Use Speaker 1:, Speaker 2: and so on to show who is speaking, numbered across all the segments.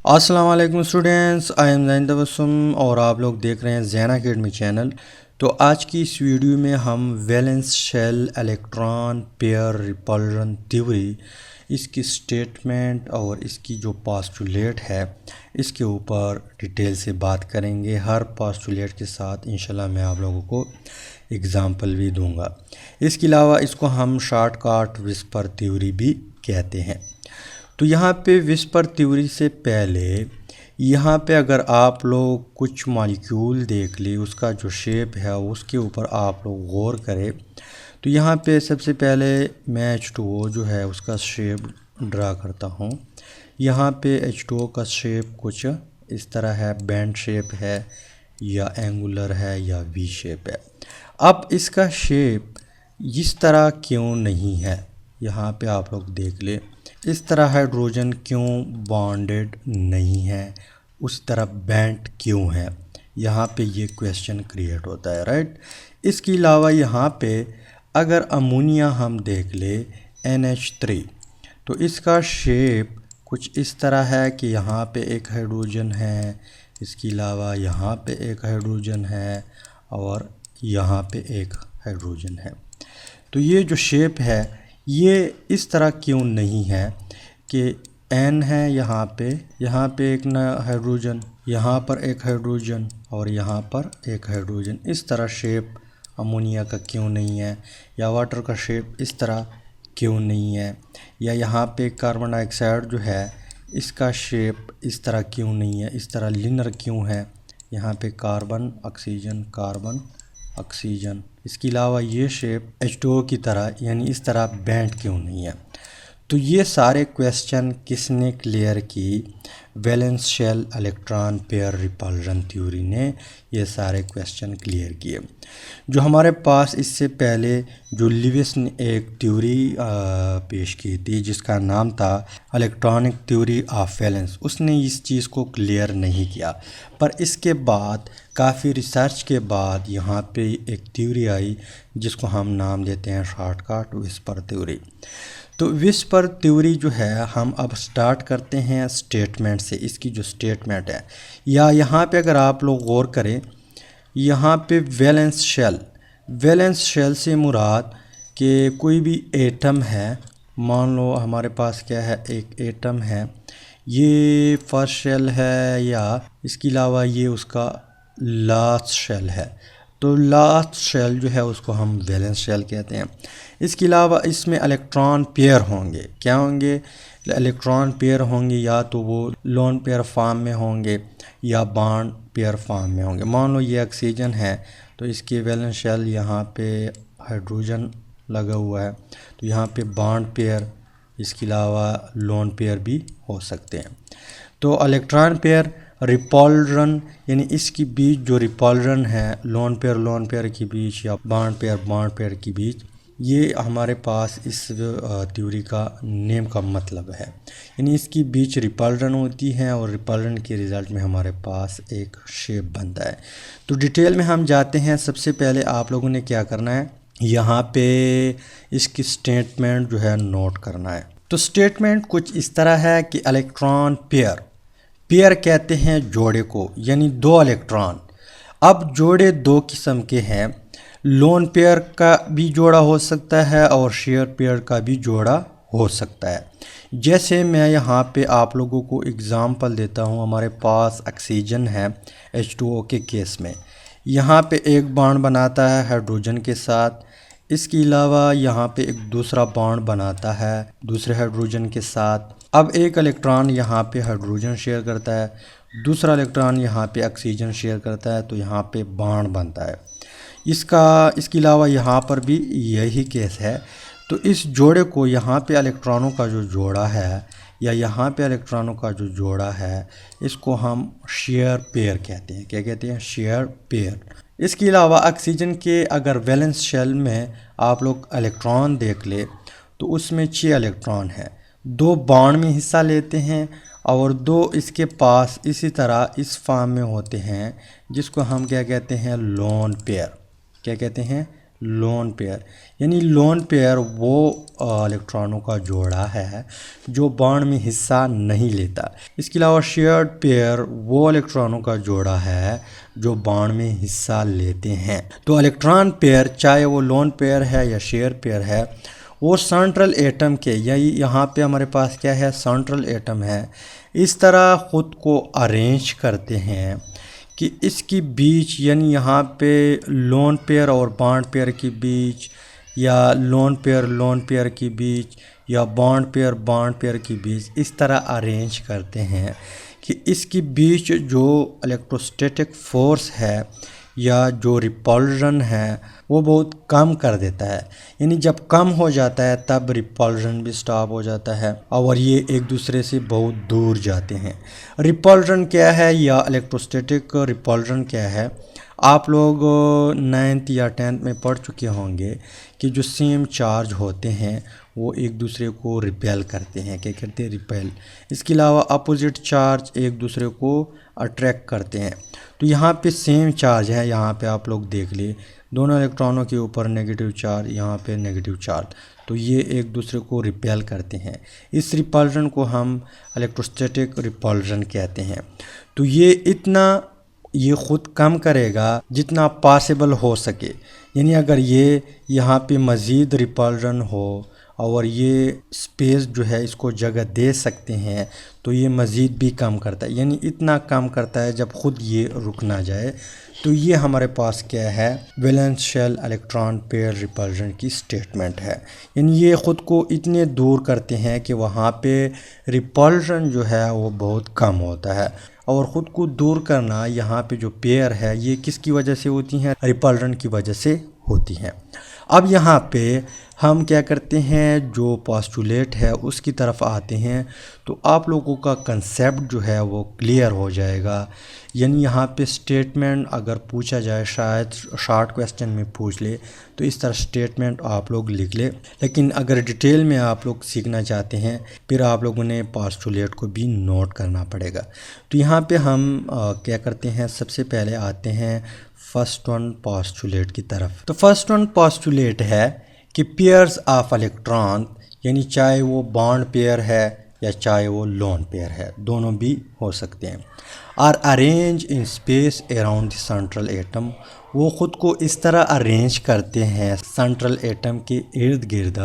Speaker 1: अस्सलाम वालेकुम students, I am ज़ैन तबस्सुम और आप लोग देख रहे हैं ज़ैन अकेडमी चैनल। तो आज की इस वीडियो में हम valence shell electron pair repulsion theory, इसकी स्टेटमेंट और इसकी जो पोस्टुलेट है इसके ऊपर डिटेल से बात करेंगे। हर पोस्टुलेट के साथ इंशाल्लाह मैं आप लोगों को एग्ज़ाम्पल भी दूंगा। इसके अलावा इसको हम शॉर्टकट विस्पर थ्योरी भी कहते हैं। तो यहाँ पे विस्पर थ्योरी से पहले यहाँ पे अगर आप लोग कुछ मॉलिक्यूल देख ले, उसका जो शेप है उसके ऊपर आप लोग गौर करें तो यहाँ पे सबसे पहले मैं H2O जो है उसका शेप ड्रा करता हूँ। यहाँ पे H2O का शेप कुछ इस तरह है, बैंड शेप है या एंगुलर है या वी शेप है। अब इसका शेप इस तरह क्यों नहीं है, यहाँ पे आप लोग देख ले, इस तरह हाइड्रोजन क्यों बॉन्डेड नहीं है, उस तरह बैंड क्यों है, यहाँ पे ये क्वेश्चन क्रिएट होता है, राइट। इसके अलावा यहाँ पे अगर अमोनिया हम देख ले NH3 तो इसका शेप कुछ इस तरह है कि यहाँ पे एक हाइड्रोजन है, इसके अलावा यहाँ पे एक हाइड्रोजन है और यहाँ पे एक हाइड्रोजन है। तो ये जो शेप है ये इस तरह क्यों नहीं है कि N है यहाँ पे एक ना हाइड्रोजन, यहाँ पर एक हाइड्रोजन और यहाँ पर एक हाइड्रोजन, इस तरह शेप अमोनिया का क्यों नहीं है, या वाटर का शेप इस तरह क्यों नहीं है, या यहाँ पे कार्बन डाइऑक्साइड जो है इसका शेप इस तरह क्यों नहीं है, इस तरह लिनर क्यों है, यहाँ पे कार्बन ऑक्सीजन। इसके अलावा ये शेप H2O की तरह यानी इस तरह बैंड क्यों नहीं है। तो ये सारे क्वेश्चन किसने क्लियर की, valence shell electron pair repulsion theory ने ये सारे क्वेश्चन क्लियर किए। जो हमारे पास इससे पहले जो लिविस ने एक थ्योरी पेश की थी जिसका नाम था इलेक्ट्रॉनिक थ्योरी ऑफ वैलेंस, उसने इस चीज़ को क्लियर नहीं किया। पर इसके बाद काफ़ी रिसर्च के बाद यहाँ पे एक थ्योरी आई जिसको हम नाम देते हैं शॉर्टकट विस्पर थ्योरी। तो विस्पर थ्योरी जो है हम अब स्टार्ट करते हैं स्टेटमेंट से। इसकी जो स्टेटमेंट है या यहाँ पे अगर आप लोग गौर करें, यहाँ पे वैलेंस शेल से मुराद कि कोई भी एटम है, मान लो हमारे पास क्या है, एक एटम है, ये फर्स्ट शेल है या इसके अलावा ये उसका लास्ट शेल है। तो लास्ट शेल जो है उसको हम वैलेंस शेल कहते हैं। इसके अलावा इसमें इलेक्ट्रॉन पेयर होंगे, क्या होंगे, इलेक्ट्रॉन पेयर होंगे, या तो वो लोन पेयर फॉर्म में होंगे या बॉन्ड पेयर फॉर्म में होंगे। मान लो ये ऑक्सीजन है तो इसकी वैलेंस शेल यहाँ पे हाइड्रोजन लगा हुआ है तो यहाँ पे बॉन्ड पेयर, इसके अलावा लोन पेयर भी हो सकते हैं। तो इलेक्ट्रॉन पेयर रिपल्जन यानी इसके बीच जो रिपल्जन है लोन पेयर के बीच या बॉन्ड पेयर के बीच, ये हमारे पास इस थ्योरी का नेम का मतलब है, यानी इसकी बीच रिपल्जन होती है और रिपल्जन के रिज़ल्ट में हमारे पास एक शेप बनता है। तो डिटेल में हम जाते हैं। सबसे पहले आप लोगों ने क्या करना है, यहाँ पे इसकी स्टेटमेंट जो है नोट करना है। तो स्टेटमेंट कुछ इस तरह है कि इलेक्ट्रॉन पेयर कहते हैं जोड़े को, यानी दो इलेक्ट्रॉन। अब जोड़े दो किस्म के हैं, लोन पेयर का भी जोड़ा हो सकता है और शेयर पेयर का भी जोड़ा हो सकता है। जैसे मैं यहाँ पे आप लोगों को एग्ज़ाम्पल देता हूँ, हमारे पास ऑक्सीजन है H2O के केस में, यहाँ पे एक बॉन्ड बनाता है हाइड्रोजन के साथ, इसके अलावा यहाँ पे एक दूसरा बॉन्ड बनाता है दूसरे हाइड्रोजन के साथ। अब एक इलेक्ट्रॉन यहाँ पे हाइड्रोजन शेयर करता है, दूसरा इलेक्ट्रॉन यहाँ पे ऑक्सीजन शेयर करता है, तो यहाँ पे बॉन्ड बनता है। इसके अलावा यहाँ पर भी यही केस है। तो इस जोड़े को यहाँ पे इलेक्ट्रॉनों का जो जोड़ा है या यहाँ पे इलेक्ट्रॉनों का जो जोड़ा है इसको हम शेयर पेयर कहते हैं। क्या कहते हैं? Share pair. इसके अलावा ऑक्सीजन के अगर वैलेंस शेल में आप लोग इलेक्ट्रॉन देख ले तो उसमें 6 इलेक्ट्रॉन है, 2 बॉन्ड में हिस्सा लेते हैं और 2 इसके पास इसी तरह इस फॉर्म में होते हैं जिसको हम क्या कहते हैं, लोन पेयर। क्या कहते हैं? लोन पेयर, यानी लोन पेयर वो इलेक्ट्रॉनों का जोड़ा है जो बॉन्ड में हिस्सा नहीं लेता। इसके अलावा शेयर्ड पेयर वो इलेक्ट्रॉनों का जोड़ा है जो बॉन्ड में हिस्सा लेते हैं। तो इलेक्ट्रॉन पेयर चाहे वो लोन पेयर है या शेयर पेयर है, वो सेंट्रल एटम के, या यहाँ पे हमारे पास क्या है, सेंट्रल एटम है, इस तरह ख़ुद को अरेंज करते हैं कि इसकी बीच, यानी यहाँ पे लोन पेयर और बॉन्ड पेयर के बीच, या लोन पेयर के बीच, या बॉन्ड पेयर के बीच, इस तरह अरेंज करते हैं कि इसके बीच जो इलेक्ट्रोस्टैटिक फोर्स है या जो रिपल्जन है वो बहुत कम कर देता है। यानी जब कम हो जाता है तब रिपल्जन भी स्टॉप हो जाता है और ये एक दूसरे से बहुत दूर जाते हैं। रिपल्जन क्या है या इलेक्ट्रोस्टैटिक रिपल्जन क्या है, आप लोग 9th या 10th में पढ़ चुके होंगे कि जो सेम चार्ज होते हैं वो एक दूसरे को रिपेल करते हैं। क्या करते हैं? रिपेल। इसके अलावा अपोजिट चार्ज एक दूसरे को अट्रैक्ट करते हैं। तो यहाँ पे सेम चार्ज है, यहाँ पे आप लोग देख लिए दोनों इलेक्ट्रॉनों के ऊपर नेगेटिव चार्ज, यहाँ पे नेगेटिव चार्ज, तो ये एक दूसरे को रिपेल करते हैं। इस रिपल्जन को हम इलेक्ट्रोस्टैटिक रिपल्जन कहते हैं। तो ये ख़ुद कम करेगा जितना पॉसिबल हो सके। यानी अगर ये यहाँ पे मज़ीद रिपल्जन हो और ये स्पेस जो है इसको जगह दे सकते हैं तो ये मज़ीद भी कम करता है, यानी इतना कम करता है जब ख़ुद ये रुक ना जाए। तो ये हमारे पास क्या है, valence shell electron pair repulsion की स्टेटमेंट है। यानी ये ख़ुद को इतने दूर करते हैं कि वहाँ पे रिपल्जन जो है वो बहुत कम होता है। और ख़ुद को दूर करना यहाँ पे जो पेयर है ये किसकी वजह से होती हैं? रिपल्जन की वजह से होती हैं। अब यहाँ पे हम क्या करते हैं, जो पोस्टुलेट है उसकी तरफ आते हैं, तो आप लोगों का कंसेप्ट जो है वो क्लियर हो जाएगा। यानी यहाँ पे स्टेटमेंट अगर पूछा जाए, शायद शॉर्ट क्वेश्चन में पूछ ले, तो इस तरह स्टेटमेंट आप लोग लिख ले। लेकिन अगर डिटेल में आप लोग सीखना चाहते हैं फिर आप लोगों ने पोस्टुलेट को भी नोट करना पड़ेगा। तो यहाँ पे हम क्या करते हैं, सबसे पहले आते हैं फर्स्ट वन पोस्टुलेट की तरफ। तो फर्स्ट वन पोस्टुलेट है कि पेयर्स ऑफ इलेक्ट्रॉन, यानी चाहे वो बॉन्ड पेयर है या चाहे वो लोन पेयर है, दोनों भी हो सकते हैं, are arrange in space around the central atom, वो ख़ुद को इस तरह अरेंज करते हैं सेंट्रल एटम के इर्द गिर्द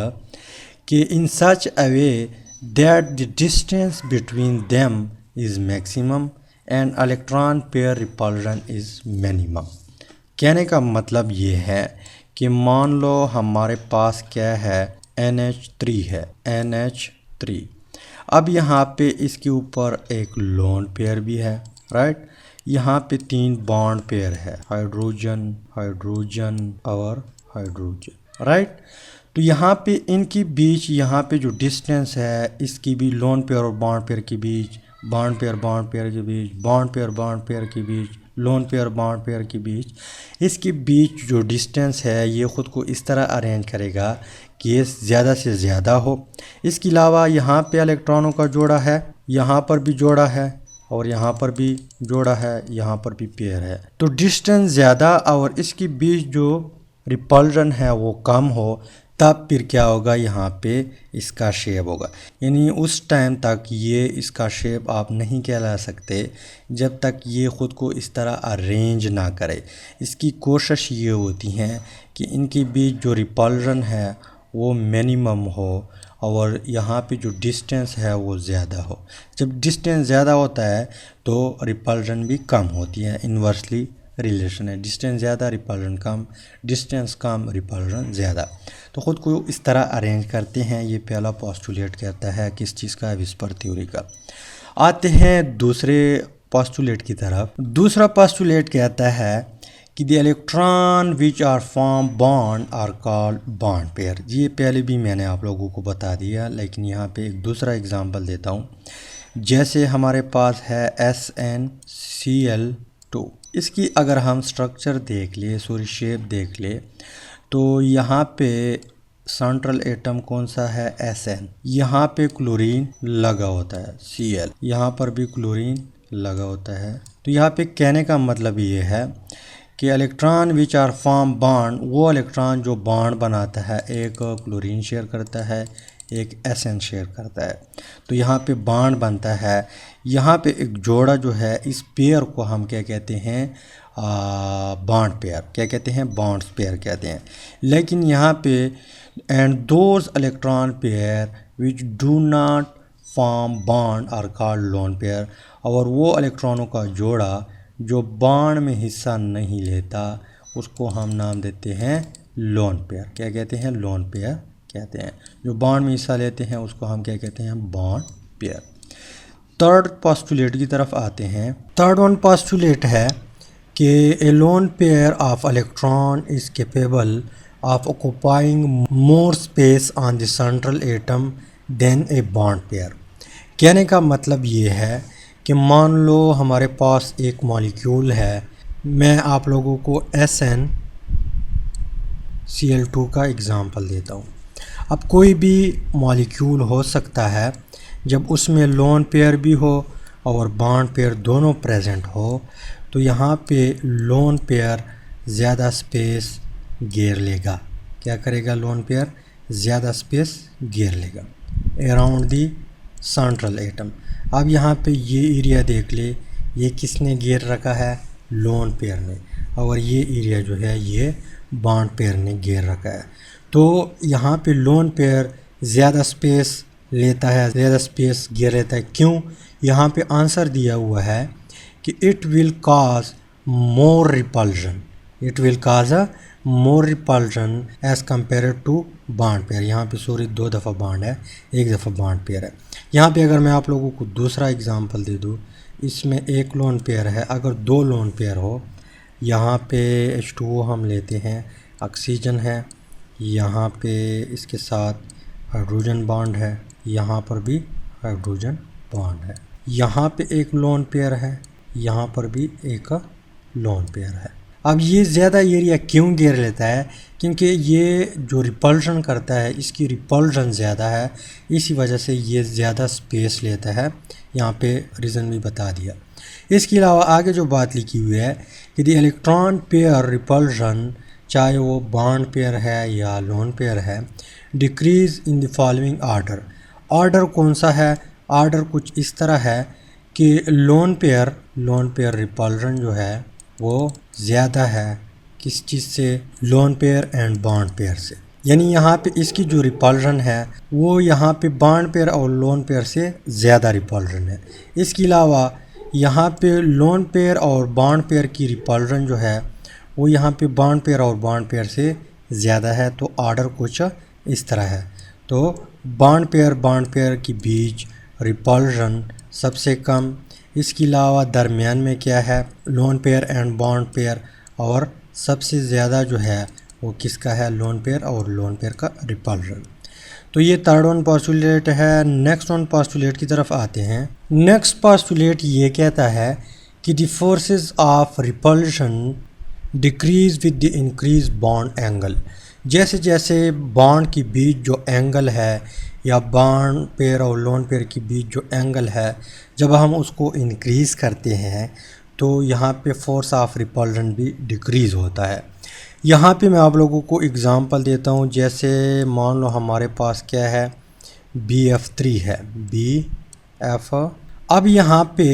Speaker 1: कि in such a way that the distance between them is maximum and electron pair repulsion is minimum. कहने का मतलब ये है कि मान लो हमारे पास क्या है, NH3 है, NH3। अब यहाँ पे इसके ऊपर एक लोन पेयर भी है, राइट। यहाँ पे 3 बॉन्ड पेयर है, हाइड्रोजन, हाइड्रोजन और हाइड्रोजन, राइट। तो यहाँ पे इनके बीच, यहाँ पे जो डिस्टेंस है इसकी भी लोन पेयर और बॉन्ड पेयर के बीच, बॉन्ड पेयर के बीच, बॉन्ड पेयर के बीच, लोन पेयर बॉन्ड पेयर के बीच, इसके बीच जो डिस्टेंस है ये ख़ुद को इस तरह अरेंज करेगा कि ये ज़्यादा से ज़्यादा हो। इसके अलावा यहाँ पे इलेक्ट्रॉनों का जोड़ा है, यहाँ पर भी जोड़ा है और यहाँ पर भी जोड़ा है, यहाँ पर भी पेयर है। तो डिस्टेंस ज़्यादा और इसके बीच जो रिपल्जन है वो कम हो, तब फिर क्या होगा, यहाँ पे इसका शेप होगा। यानी उस टाइम तक ये इसका शेप आप नहीं कहला सकते जब तक ये ख़ुद को इस तरह अरेंज ना करे। इसकी कोशिश ये होती है कि इनके बीच जो रिपल्जन है वो मिनिमम हो और यहाँ पे जो डिस्टेंस है वो ज़्यादा हो। जब डिस्टेंस ज़्यादा होता है तो रिपल्जन भी कम होती है, इन्वर्सली रिलेशन है, डिस्टेंस ज़्यादा रिपल्जन कम, डिस्टेंस कम रिपल्जन ज़्यादा। तो ख़ुद को इस तरह अरेंज करते हैं। ये पहला पोस्टुलेट कहता है किस चीज़ का, विस्पर थ्योरी का। आते हैं दूसरे पोस्टुलेट की तरफ। दूसरा पोस्टुलेट कहता है कि the electron which are form bond are called bond pair. ये पहले भी मैंने आप लोगों को बता दिया, लेकिन यहाँ पे एक दूसरा एग्जांपल देता हूँ। जैसे हमारे पास है SnCl2, इसकी अगर हम स्ट्रक्चर देख ले, सॉरी शेप देख ले, तो यहाँ पे सेंट्रल एटम कौन सा है, Sn। यहाँ पे क्लोरीन लगा होता है Cl, यहाँ पर भी क्लोरीन लगा होता है। तो यहाँ पे कहने का मतलब ये है कि electron which are form bond, वो इलेक्ट्रॉन जो बॉन्ड बनाता है, एक क्लोरीन शेयर करता है, एक SN शेयर करता है। तो यहाँ पे बॉन्ड बनता है, यहाँ पे एक जोड़ा जो है, इस पेयर को हम क्या कहते हैं, बॉन्ड पेयर। क्या कहते हैं? बॉन्ड्स पेयर कहते हैं। लेकिन यहाँ पे and those electron pair which do not form bond are called lone pair. और वो इलेक्ट्रॉनों का जोड़ा जो बॉन्ड में हिस्सा नहीं लेता, उसको हम नाम देते हैं लोन पेयर। क्या कहते हैं? लोन पेयर कहते हैं। जो बॉन्ड में हिस्सा लेते हैं उसको हम क्या कहते हैं? Bond pair. थर्ड पोस्टुलेट की तरफ आते हैं। थर्ड वन पोस्टुलेट है कि a lone pair of electron is capable of occupying more space on the central atom than a bond pair. कहने का मतलब ये है कि मान लो हमारे पास एक मॉलिक्यूल है, मैं आप लोगों को SnCl2 का एग्ज़ाम्पल देता हूँ। अब कोई भी मॉलिक्यूल हो सकता है जब उसमें लोन पेयर भी हो और बॉन्ड पेयर दोनों प्रेजेंट हो, तो यहाँ पे लोन पेयर ज़्यादा स्पेस घेर लेगा। क्या करेगा? लोन पेयर ज़्यादा स्पेस घेर लेगा अराउंड दी सेंट्रल एटम। अब यहाँ पे ये एरिया देख ले, ये किसने घेर रखा है? लोन पेयर ने। और ये एरिया जो है ये बॉन्ड पेयर ने घेर रखा है। तो यहाँ पे लोन पेयर ज़्यादा स्पेस लेता है, ज़्यादा स्पेस घेर लेता है। क्यों? यहाँ पे आंसर दिया हुआ है कि it will cause more repulsion, it will cause a more repulsion as compare to bond pair. यहाँ पे सॉरी 2 दफ़ा बॉन्ड है, 1 दफ़ा बॉन्ड पेयर है। यहाँ पे अगर मैं आप लोगों को दूसरा एग्जांपल दे दूँ, इसमें एक लोन पेयर है, अगर 2 लोन पेयर हो, यहाँ पे H2O हम लेते हैं, ऑक्सीजन है, यहाँ पे इसके साथ हाइड्रोजन बॉन्ड है, यहाँ पर भी हाइड्रोजन बॉन्ड है, यहाँ पे एक लोन पेयर है, यहाँ पर भी एक लोन पेयर है। अब ये ज़्यादा एरिया क्यों घेर लेता है? क्योंकि ये जो रिपल्शन करता है, इसकी रिपल्शन ज़्यादा है, इसी वजह से ये ज़्यादा स्पेस लेता है। यहाँ पे रीज़न भी बता दिया। इसके अलावा आगे जो बात लिखी हुई है कि द इलेक्ट्रॉन पेयर रिपल्शन, चाहे वो बॉन्ड पेयर है या लोन पेयर है, decrease in the following order. Order कौन सा है? आर्डर कुछ इस तरह है कि लोन पेयर रिपल्शन जो है वो ज़्यादा है किस चीज़ से? Lone pair and bond pair से। यानी यहाँ पे इसकी जो रिपल्शन है वो यहाँ पे बॉन्ड पेयर और लोन पेयर से ज़्यादा रिपल्शन है। इसके अलावा यहाँ पे लोन पेयर और बॉन्ड पेयर की रिपल्शन जो है वो यहाँ पे बॉन्ड पेयर और बॉन्ड पेयर से ज़्यादा है। तो ऑर्डर कुछ इस तरह है। तो बॉन्ड पेयर के बीच रिपल्शन सबसे कम। इसके अलावा दरमियान में क्या है? Lone pair and bond pair. और सबसे ज़्यादा जो है वो किसका है? लोन पेयर और लोन पेयर का रिपल्शन। तो ये थर्ड वन पोस्टुलेट है। नेक्स्ट वन पोस्टुलेट की तरफ आते हैं। नेक्स्ट पोस्टुलेट ये कहता है कि the forces of repulsion decrease with the increase bond angle. जैसे जैसे बॉन्ड के बीच जो एंगल है या बॉन्ड पेयर और लोन पेयर के बीच जो एंगल है, जब हम उसको इंक्रीज़ करते हैं तो यहाँ पे फोर्स ऑफ रिपल्शन भी डिक्रीज़ होता है। यहाँ पे मैं आप लोगों को एग्ज़ाम्पल देता हूँ। जैसे मान लो हमारे पास क्या है? BF3 है, BF। अब यहाँ पे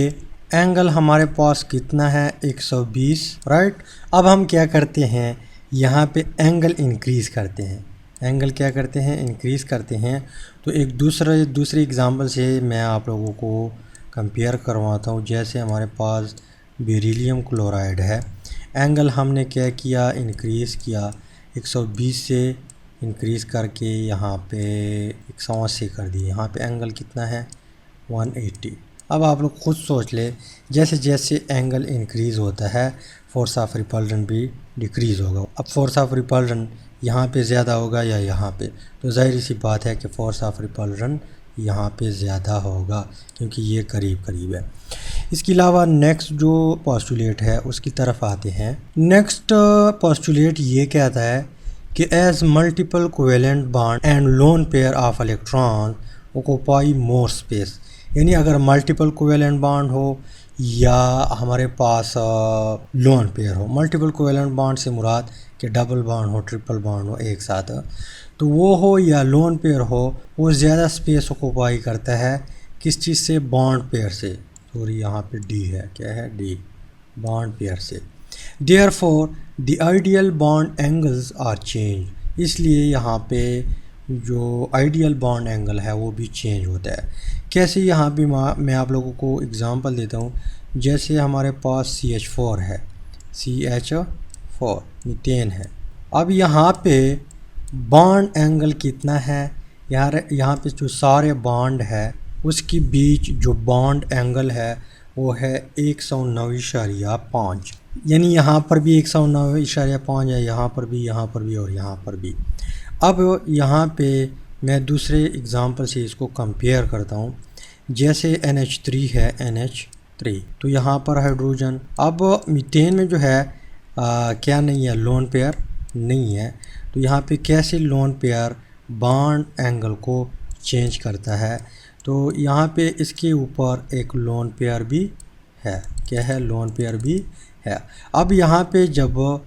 Speaker 1: एंगल हमारे पास कितना है? 120, राइट। अब हम क्या करते हैं? यहाँ पे एंगल इंक्रीज़ करते हैं। एंगल क्या करते हैं? इंक्रीज़ करते हैं। तो एक दूसरे एग्ज़ाम्पल से मैं आप लोगों को कंपेयर करवाता हूँ। जैसे हमारे पास बेरिलियम क्लोराइड है, एंगल हमने क्या किया? इंक्रीज़ किया, 120 से इंक्रीज़ करके यहाँ पे 180 कर दिए। यहाँ पे एंगल कितना है? 180। अब आप लोग खुद सोच ले, जैसे जैसे एंगल इंक्रीज़ होता है फोर्स ऑफ रिपल्शन भी डिक्रीज़ होगा। अब फोर्स ऑफ रिपल्शन यहाँ पे ज़्यादा होगा या यहाँ पे? तो ज़ाहिर सी बात है कि फोर्स ऑफ रिपल्शन यहाँ पे ज़्यादा होगा क्योंकि ये करीब करीब है। इसके अलावा नेक्स्ट जो पोस्टुलेट है उसकी तरफ आते हैं। नेक्स्ट पोस्टुलेट ये कहता है कि as multiple covalent bond and lone pair of electron occupy more space. यानी अगर मल्टीपल कोवेलेंट बॉन्ड हो या हमारे पास लोन पेयर हो। मल्टीपल कोवेलेंट बॉन्ड से मुराद कि डबल बॉन्ड हो, ट्रिपल बॉन्ड हो एक साथ, तो वो हो या लोन पेयर हो, वो ज़्यादा स्पेस ऑक्यूपाई करता है किस चीज़ से? बॉन्ड पेयर से। सॉरी यहाँ पे डी है, क्या है? डी, बॉन्ड पेयर से। Therefore the ideal bond angles are change, इसलिए यहाँ पे जो आइडियल बॉन्ड एंगल है वो भी चेंज होता है। कैसे? यहाँ भी मैं आप लोगों को एग्जांपल देता हूँ। जैसे हमारे पास CH4 है, CH4 मीथेन है। अब यहाँ पे बॉन्ड एंगल कितना है? यहाँ पे जो सारे बॉन्ड है उसके बीच जो बॉन्ड एंगल है वो है 109.5, यानी यहाँ पर भी 109.5 है, यहाँ पर भी और यहाँ पर भी। अब यहाँ पे मैं दूसरे एग्जांपल से इसको कंपेयर करता हूँ। जैसे NH3 है, NH3, तो यहाँ पर हाइड्रोजन। अब मीथेन में जो है क्या नहीं है? लोन पेयर नहीं है। तो यहाँ पे कैसे लोन पेयर बॉन्ड एंगल को चेंज करता है? तो यहाँ पे इसके ऊपर एक लोन पेयर भी है। क्या है? लोन पेयर भी है। अब यहाँ पे जब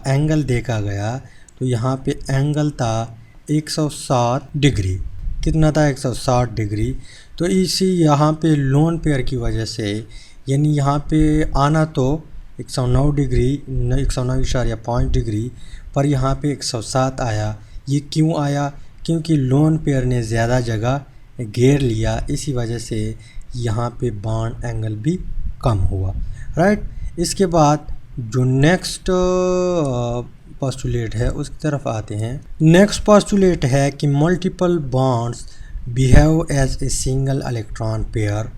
Speaker 1: एंगल देखा गया तो यहाँ पे एंगल था 160 डिग्री। कितना था? 160 डिग्री। तो इसी यहाँ पे लोन पेयर की वजह से, यानी यहाँ पे आना तो 109 डिग्री, 109.5 डिग्री, पर यहाँ पे 107 आया। ये क्यों आया? क्योंकि लोन पेयर ने ज़्यादा जगह घेर लिया, इसी वजह से यहाँ पे बॉन्ड एंगल भी कम हुआ, राइट। इसके बाद जो नेक्स्ट पोस्टुलेट है उसकी तरफ आते हैं। नेक्स्ट पोस्टुलेट है कि multiple bonds behave as a single electron pair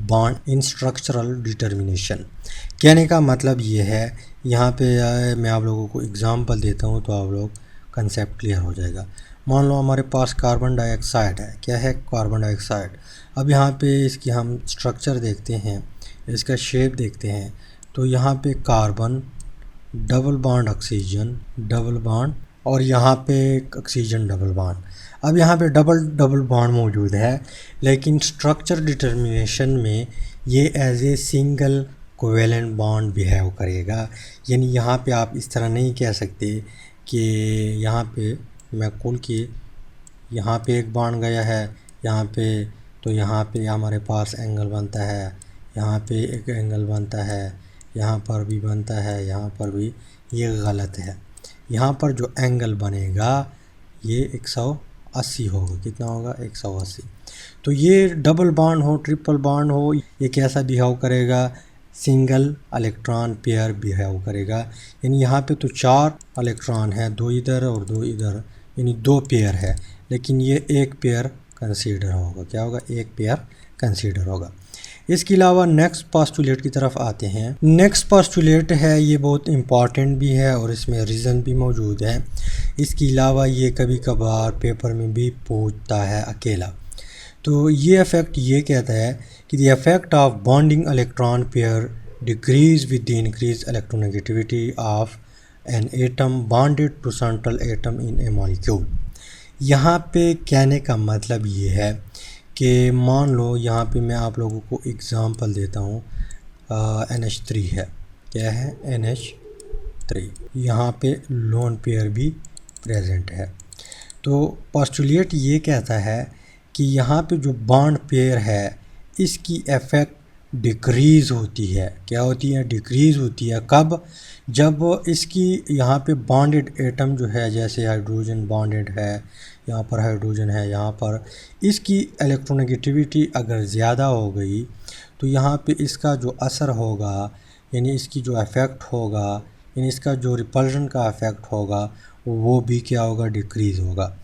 Speaker 1: bond in structural determination. कहने का मतलब ये है, यहाँ पे मैं आप लोगों को एग्जांपल देता हूँ तो आप लोग कंसेप्ट क्लियर हो जाएगा। मान लो हमारे पास कार्बन डाइऑक्साइड है। क्या है? Carbon dioxide. अब यहाँ पे इसकी हम स्ट्रक्चर देखते हैं, इसका शेप देखते हैं। तो यहाँ पे carbon, double bond oxygen, double bond, और यहाँ पे ऑक्सीजन डबल बॉन्ड। अब यहाँ पे डबल बॉन्ड मौजूद है, लेकिन स्ट्रक्चर डिटर्मिनेशन में ये as a single covalent bond behave करेगा। यानी यहाँ पे आप इस तरह नहीं कह सकते कि यहाँ पे मैं कुल की यहाँ पे एक बॉन्ड गया है यहाँ पे, तो यहाँ पे हमारे पास एंगल बनता है, यहाँ पे एक एंगल बनता है, यहाँ पर भी बनता है, यहाँ पर भी। ये गलत है। यहाँ पर जो एंगल बनेगा ये 180 होगा। कितना होगा? 180। तो ये डबल बॉन्ड हो, ट्रिपल बॉन्ड हो, ये कैसा बिहेव करेगा? सिंगल इलेक्ट्रॉन पेयर बिहेव करेगा। यानी यहाँ पे तो 4 इलेक्ट्रॉन है, 2 इधर और 2 इधर, यानी 2 पेयर है, लेकिन ये एक पेयर कंसीडर होगा। क्या होगा? एक पेयर कंसीडर होगा। इसके अलावा नेक्स्ट पोस्टुलेट की तरफ आते हैं। नेक्स्ट पोस्टुलेट है, ये बहुत इम्पॉर्टेंट भी है और इसमें रीज़न भी मौजूद है। इसके अलावा ये कभी कभार पेपर में भी पूछता है अकेला। तो ये इफ़ेक्ट ये कहता है कि the effect of bonding electron pair decrease with the increase electronegativity of an atom bonded to central atom in a molecule. यहाँ पे कहने का मतलब ये है कि मान लो यहाँ पे मैं आप लोगों को एग्ज़ाम्पल देता हूँ। NH3 है। क्या है? NH3। यहाँ पे लोन पेयर भी प्रेजेंट है। तो पोस्टुलेट ये कहता है कि यहाँ पे जो बॉन्ड पेयर है इसकी इफ़ेक्ट डिक्रीज़ होती है। क्या होती है? डिक्रीज़ होती है। कब? जब इसकी यहाँ पे बॉन्डेड एटम जो है, जैसे हाइड्रोजन बॉन्डेड है, यहाँ पर हाइड्रोजन है, यहाँ पर इसकी इलेक्ट्रोनेगेटिविटी अगर ज़्यादा हो गई तो यहाँ पे इसका जो असर होगा, यानी इसकी जो इफ़ेक्ट होगा, यानी इसका जो रिपल्शन का इफ़ेक्ट होगा वो भी क्या होगा? डिक्रीज़ होगा।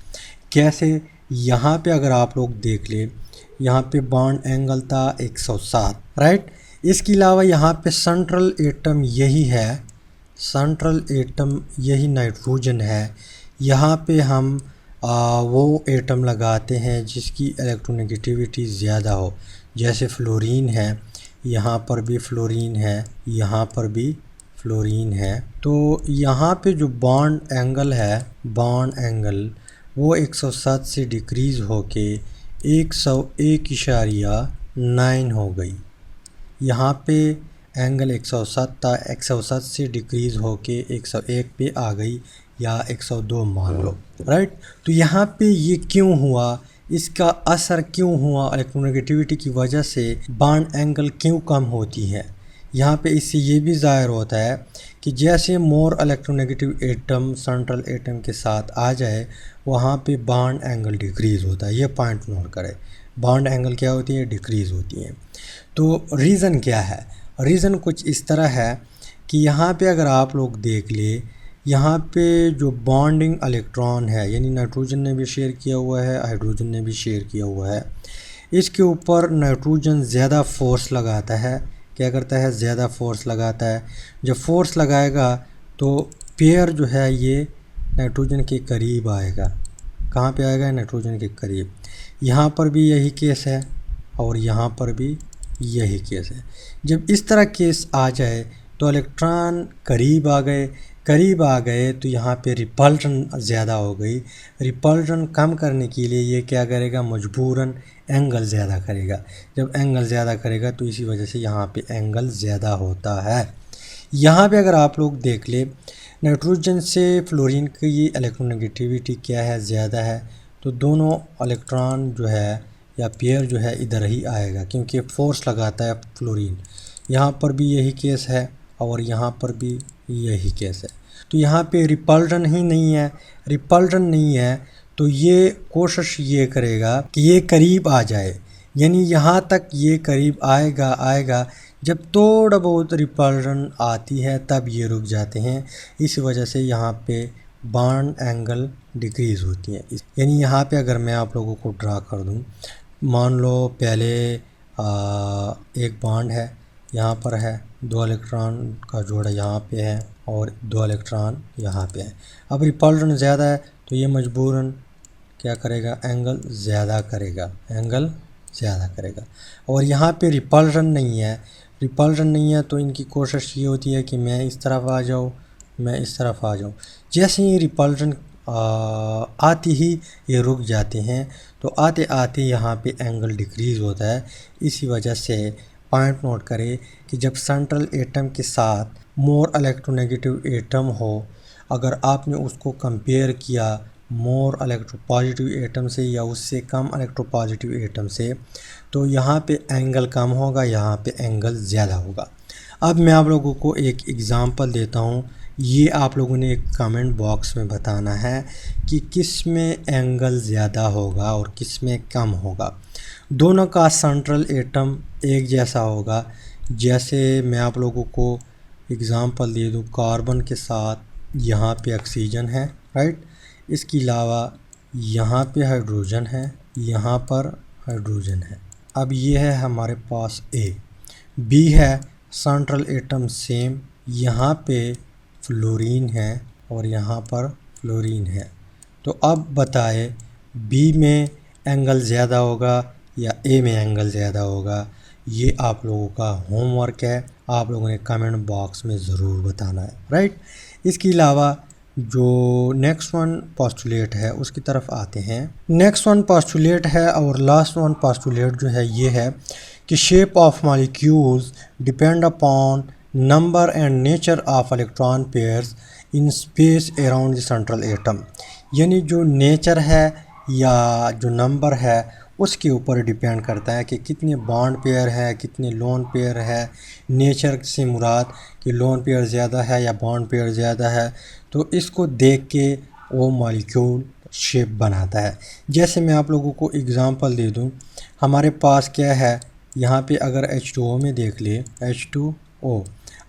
Speaker 1: कैसे? यहाँ पे अगर आप लोग देख ले, यहाँ पे बॉन्ड एंगल था 107, राइट। इसके अलावा यहाँ पे सेंट्रल एटम यही है, सेंट्रल एटम यही नाइट्रोजन है। यहाँ पे हम वो एटम लगाते हैं जिसकी इलेक्ट्रोनेगेटिविटी ज़्यादा हो, जैसे फ्लोरीन है, यहाँ पर भी फ्लोरीन है, यहाँ पर भी फ्लोरीन है। तो यहाँ पे जो बॉन्ड एंगल है, बॉन्ड एंगल वो 107 से डिक्रीज़ होके 101.9 हो गई। यहाँ पे एंगल 107 था, 107 से डिक्रीज़ होके 101 पे आ गई या 102 मान लो, राइट। तो यहाँ पे ये क्यों हुआ, इसका असर क्यों हुआ, इलेक्ट्रोनेगेटिविटी की वजह से बॉन्ड एंगल क्यों कम होती है। यहाँ पे इससे ये भी ज़ाहिर होता है कि जैसे more electronegative atom central atom के साथ आ जाए वहाँ पे बॉन्ड एंगल डिक्रीज़ होता है। ये पॉइंट नोट करें, बॉन्ड एंगल क्या होती है, डिक्रीज़ होती है। तो रीज़न क्या है, रीज़न कुछ इस तरह है कि यहाँ पे अगर आप लोग देख ले, यहाँ पे जो बॉन्डिंग इलेक्ट्रॉन है, यानी नाइट्रोजन ने भी शेयर किया हुआ है, हाइड्रोजन ने भी शेयर किया हुआ है, इसके ऊपर नाइट्रोजन ज़्यादा फोर्स लगाता है। क्या करता है, ज़्यादा फोर्स लगाता है। जब फोर्स लगाएगा तो पेयर जो है ये नाइट्रोजन के करीब आएगा। कहाँ पे आएगा, नाइट्रोजन के करीब। यहाँ पर भी यही केस है और यहाँ पर भी यही केस है। जब इस तरह केस आ जाए तो इलेक्ट्रॉन करीब आ गए तो यहाँ पे रिपल्शन ज़्यादा हो गई। रिपल्शन कम करने के लिए ये क्या करेगा, मजबूरन एंगल ज़्यादा करेगा। जब एंगल ज़्यादा करेगा तो इसी वजह से यहाँ पे एंगल ज़्यादा होता है। यहाँ पे अगर आप लोग देख ले, नाइट्रोजन से फ्लोरीन की इलेक्ट्रोनेगेटिविटी क्या है, ज़्यादा है। तो दोनों इलेक्ट्रॉन जो है या पेयर जो है इधर ही आएगा क्योंकि फोर्स लगाता है फ्लोरीन। यहाँ पर भी यही केस है और यहाँ पर भी यही केस है। तो यहाँ पे रिपल्शन ही नहीं है, रिपल्शन नहीं है तो ये कोशिश ये करेगा कि ये करीब आ जाए, यानी यहाँ तक ये करीब आएगा। जब थोड़ा बहुत रिपल्शन आती है तब ये रुक जाते हैं। इस वजह से यहाँ पे बॉन्ड एंगल डिक्रीज़ होती है। यानी यहाँ पे अगर मैं आप लोगों को ड्रा कर दूँ, मान लो पहले एक बॉन्ड है, यहाँ पर है, 2 इलेक्ट्रॉन का जोड़ा यहाँ पे है और 2 इलेक्ट्रॉन यहाँ पे है। अब रिपल्शन ज़्यादा है तो ये मजबूरन क्या करेगा, एंगल ज़्यादा करेगा। और यहाँ पे रिपल्शन नहीं है तो इनकी कोशिश ये होती है कि मैं इस तरफ आ जाऊँ, जैसे ही रिपल्शन आती ही ये रुक जाते हैं। तो आते आते यहाँ पे एंगल डिक्रीज़ होता है। इसी वजह से पॉइंट नोट करें कि जब सेंट्रल एटम के साथ मोर इलेक्ट्रोनेगेटिव एटम हो, अगर आपने उसको कंपेयर किया मोर इलेक्ट्रोपॉजिटिव एटम से या उससे कम इलेक्ट्रोपॉजिटिव एटम से, तो यहाँ पे एंगल कम होगा, यहाँ पे एंगल ज़्यादा होगा। अब मैं आप लोगों को एक एग्ज़ाम्पल देता हूँ। ये आप लोगों ने एक कमेंट बॉक्स में बताना है कि किस में एंगल ज़्यादा होगा और किस में कम होगा। दोनों का सेंट्रल एटम एक जैसा होगा। जैसे मैं आप लोगों को एग्ज़ाम्पल दे दूँ, कार्बन के साथ यहाँ पे ऑक्सीजन है, राइट। इसके अलावा यहाँ पे हाइड्रोजन है, यहाँ पर हाइड्रोजन है। अब ये है हमारे पास ए, बी है सेंट्रल एटम सेम, यहाँ पे फ्लोरीन है और यहाँ पर फ्लोरीन है। तो अब बताए बी में एंगल ज़्यादा होगा या ए में एंगल ज़्यादा होगा। ये आप लोगों का होमवर्क है, आप लोगों ने कमेंट बॉक्स में ज़रूर बताना है, राइट। इसके अलावा जो नेक्स्ट वन पोस्टुलेट है उसकी तरफ आते हैं। नेक्स्ट वन पोस्टुलेट है और लास्ट वन पोस्टुलेट जो है ये है कि shape of molecules depend upon number and nature of electron pairs in space around the central atom. यानी जो नेचर है या जो नंबर है उसके ऊपर डिपेंड करता है कि कितने बॉन्ड पेयर है, कितने लोन पेयर है। नेचर से मुराद कि लोन पेयर ज़्यादा है या बॉन्ड पेयर ज़्यादा है, तो इसको देख के वो मॉलिक्यूल शेप बनाता है। जैसे मैं आप लोगों को एग्ज़ाम्पल दे दूं, हमारे पास क्या है, यहाँ पे अगर H2O में देख ले, H2O।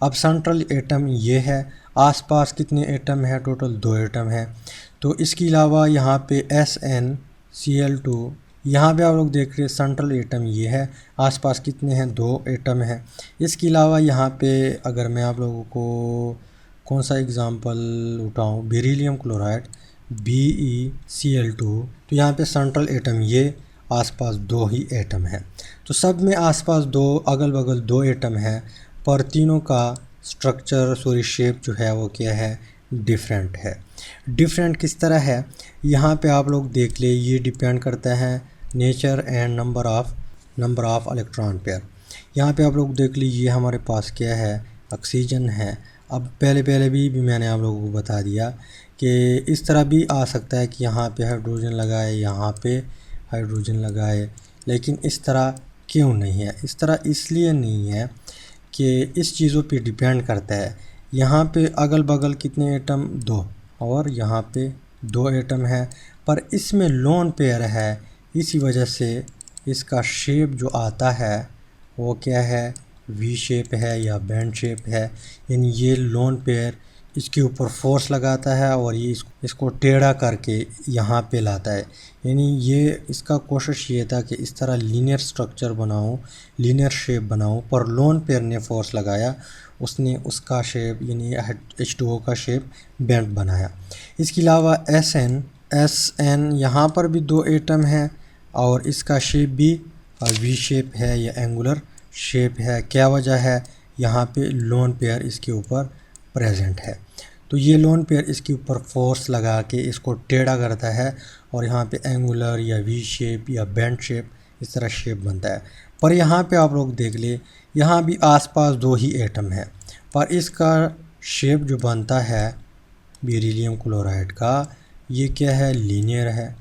Speaker 1: अब सेंट्रल एटम ये है, आसपास कितने एटम है, टोटल 2 एटम है। तो इसके अलावा यहाँ पे SnCl2, यहाँ पे आप लोग देख रहे हैं सेंट्रल एटम ये है, आसपास कितने हैं, 2 एटम है। इसके अलावा यहाँ पे अगर मैं आप लोगों को कौन सा एग्ज़ाम्पल उठाऊँ, बेरिलियम क्लोराइड BeCl2, तो यहाँ पे सेंट्रल एटम ये, आसपास 2 ही एटम है। तो सब में आसपास 2, अगल बगल 2 एटम है, पर तीनों का स्ट्रक्चर शेप जो है वो क्या है, डिफरेंट है। डिफरेंट किस तरह है, यहाँ पे आप लोग देख ले, ये डिपेंड करता है nature and number of electron pair. यहाँ पे आप लोग देख लीजिए हमारे पास क्या है, ऑक्सीजन है। अब पहले भी मैंने आप लोगों को बता दिया कि इस तरह भी आ सकता है कि यहाँ पे हाइड्रोजन लगाए, यहाँ पे हाइड्रोजन लगाए, लेकिन इस तरह क्यों नहीं है? इस तरह इसलिए नहीं है कि इस चीज़ों पे डिपेंड करता है। यहाँ पे अगल बगल कितने एटम, 2, और यहाँ पे 2 एटम है, पर इसमें लोन पेयर है, इसी वजह से इसका शेप जो आता है वो क्या है, वी शेप है या बैंड शेप है। यानी ये लोन पेयर इसके ऊपर फोर्स लगाता है और ये इसको टेढ़ा करके यहाँ पे लाता है। यानी ये इसका कोशिश ये था कि इस तरह लीनियर स्ट्रक्चर बनाऊँ, लीनियर शेप बनाऊँ, पर लोन पेयर ने फोर्स लगाया, उसने उसका शेप यानी H2O का शेप बैंड बनाया। इसके अलावा SN यहाँ पर भी 2 एटम है और इसका शेप भी वी शेप है या एंगुलर शेप है। क्या वजह है? यहाँ पे लोन पेयर इसके ऊपर प्रेजेंट है, तो ये लोन पेयर इसके ऊपर फोर्स लगा के इसको टेढ़ा करता है और यहाँ पे एंगुलर या वी शेप या बेंड शेप इस तरह शेप बनता है। पर यहाँ पे आप लोग देख ले, यहाँ भी आसपास 2 ही एटम है, पर इसका शेप जो बनता है बेरिलियम क्लोराइड का, ये क्या है, लीनियर है।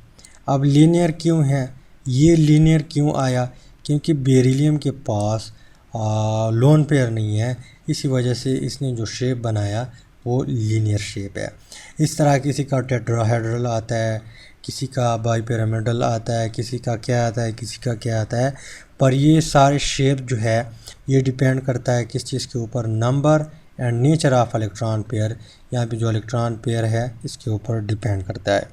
Speaker 1: अब लीनियर क्यों है? ये लीनियर क्यों आया? क्योंकि बेरिलियम के पास लोन पेयर नहीं है, इसी वजह से इसने जो शेप बनाया वो लीनियर शेप है। इस तरह किसी का टेट्राहेड्रल आता है, किसी का बाइपिरामिडल आता है, किसी का क्या आता है, किसी का क्या आता है, पर ये सारे शेप जो है ये डिपेंड करता है किस चीज़ के ऊपर, number and nature of electron pair. यहाँ पे जो इलेक्ट्रॉन पेयर है इसके ऊपर डिपेंड करता है।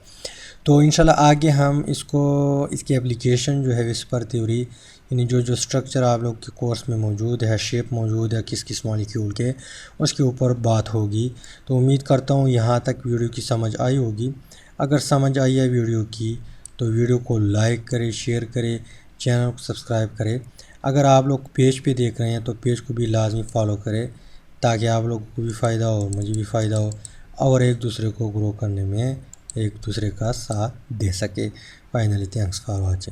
Speaker 1: तो इंशाल्लाह आगे हम इसकी एप्लीकेशन जो है विस्पर थ्योरी, यानी जो स्ट्रक्चर आप लोग के कोर्स में मौजूद है, शेप मौजूद है किस किस मॉलिक्यूल के, उसके ऊपर बात होगी। तो उम्मीद करता हूँ यहाँ तक वीडियो की समझ आई होगी। अगर समझ आई है वीडियो की तो वीडियो को लाइक करें, शेयर करें, चैनल को सब्सक्राइब करें। अगर आप लोग पेज पे देख रहे हैं तो पेज को भी लाजमी फॉलो करें, ताकि आप लोगों को भी फ़ायदा हो, मुझे भी फ़ायदा हो, और एक दूसरे को ग्रो करने में एक दूसरे का साथ दे सके। Finally thanks for watching.